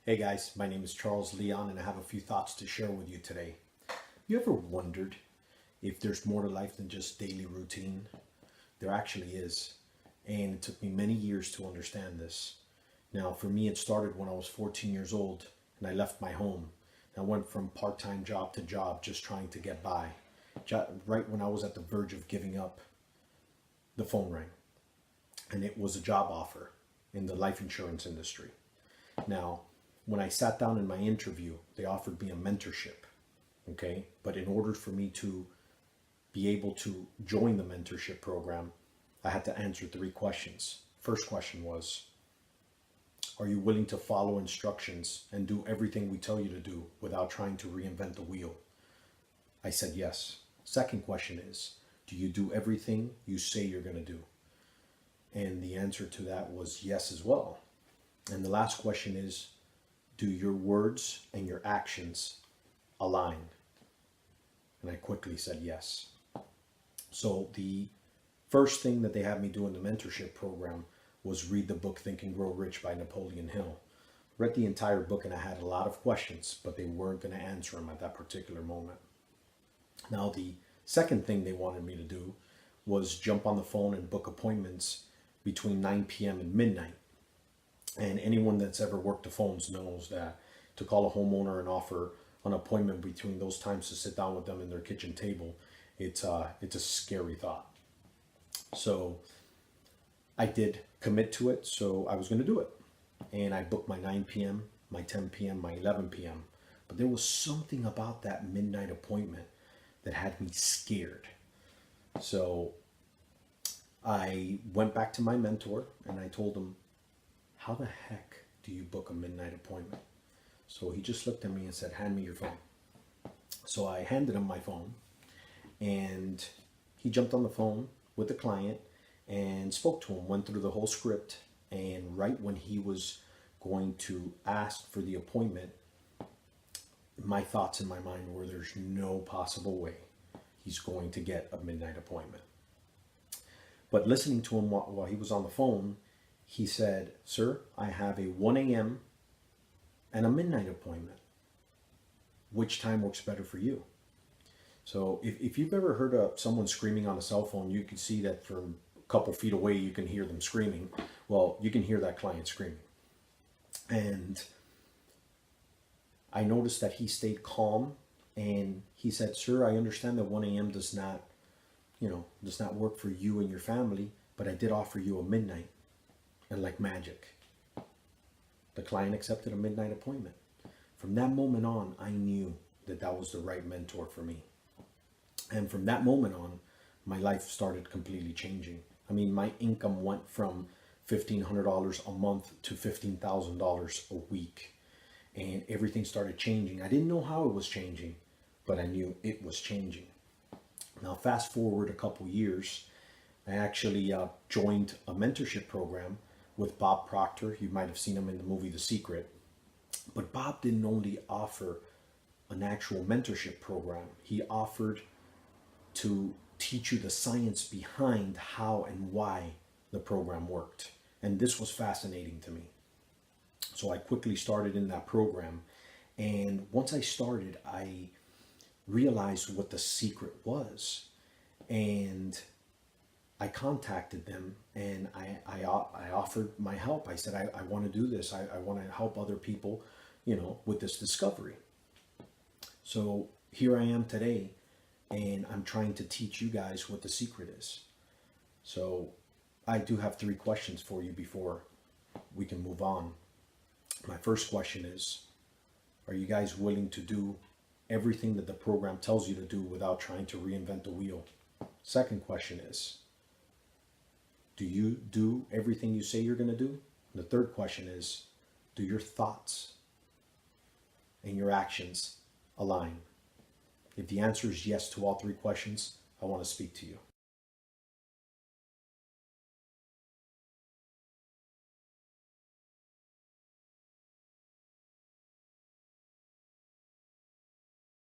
Hey guys, my name is Charles Leon and I have a few thoughts to share with you today. You ever wondered if there's more to life than just daily routine? There actually is. And it took me many years to understand this. Now, for me, it started when I was 14 years old and I left my home. I went from part-time job to job just trying to get by. Right when I was at the verge of giving up, the phone rang. And it was a job offer in the life insurance industry. Now, when I sat down in my interview, they offered me a mentorship, okay? But in order for me to be able to join the mentorship program, I had to answer 3 questions. First question was, are you willing to follow instructions and do everything we tell you to do without trying to reinvent the wheel? I said yes. Second question is, do you do everything you say you're going to do? And the answer to that was yes as well. And the last question is, do your words and your actions align? And I quickly said yes. So the first thing that they had me do in the mentorship program was read the book Think and Grow Rich by Napoleon Hill. Read the entire book and I had a lot of questions, but they weren't going to answer them at that particular moment. Now the second thing they wanted me to do was jump on the phone and book appointments between 9 p.m. and midnight. And anyone that's ever worked the phones knows that to call a homeowner and offer an appointment between those times to sit down with them in their kitchen table, it's a scary thought. So I did commit to it, so I was going to do it. And I booked my 9 p.m., my 10 p.m., my 11 p.m. But there was something about that midnight appointment that had me scared. So I went back to my mentor and I told him, how the heck do you book a midnight appointment? So he just looked at me and said, hand me your phone. So I handed him my phone and he jumped on the phone with the client and spoke to him, went through the whole script. And right when he was going to ask for the appointment, my thoughts in my mind were, there's no possible way he's going to get a midnight appointment. But listening to him while he was on the phone, he said, sir, I have a 1 a.m. and a midnight appointment. Which time works better for you? So if you've ever heard of someone screaming on a cell phone, you can see that from a couple feet away, you can hear them screaming. Well, you can hear that client screaming. And I noticed that he stayed calm and he said, sir, I understand that 1 a.m. does not work for you and your family, but I did offer you a midnight. And like magic, the client accepted a midnight appointment. From that moment on, I knew that that was the right mentor for me. And from that moment on, my life started completely changing. I mean, my income went from $1,500 a month to $15,000 a week. And everything started changing. I didn't know how it was changing, but I knew it was changing. Now, fast forward a couple years, I actually joined a mentorship program with Bob Proctor. You might have seen him in the movie The Secret. But Bob didn't only offer an actual mentorship program. He offered to teach you the science behind how and why the program worked. And this was fascinating to me. So I quickly started in that program. And once I started, I realized what the secret was. And I contacted them and I offered my help. I said, I want to do this. I want to help other people, with this discovery. So here I am today and I'm trying to teach you guys what the secret is. So I do have 3 questions for you before we can move on. My first question is, are you guys willing to do everything that the program tells you to do without trying to reinvent the wheel? Second question is, do you do everything you say you're going to do? The third question is, do your thoughts and your actions align? If the answer is yes to all 3 questions, I want to speak to you.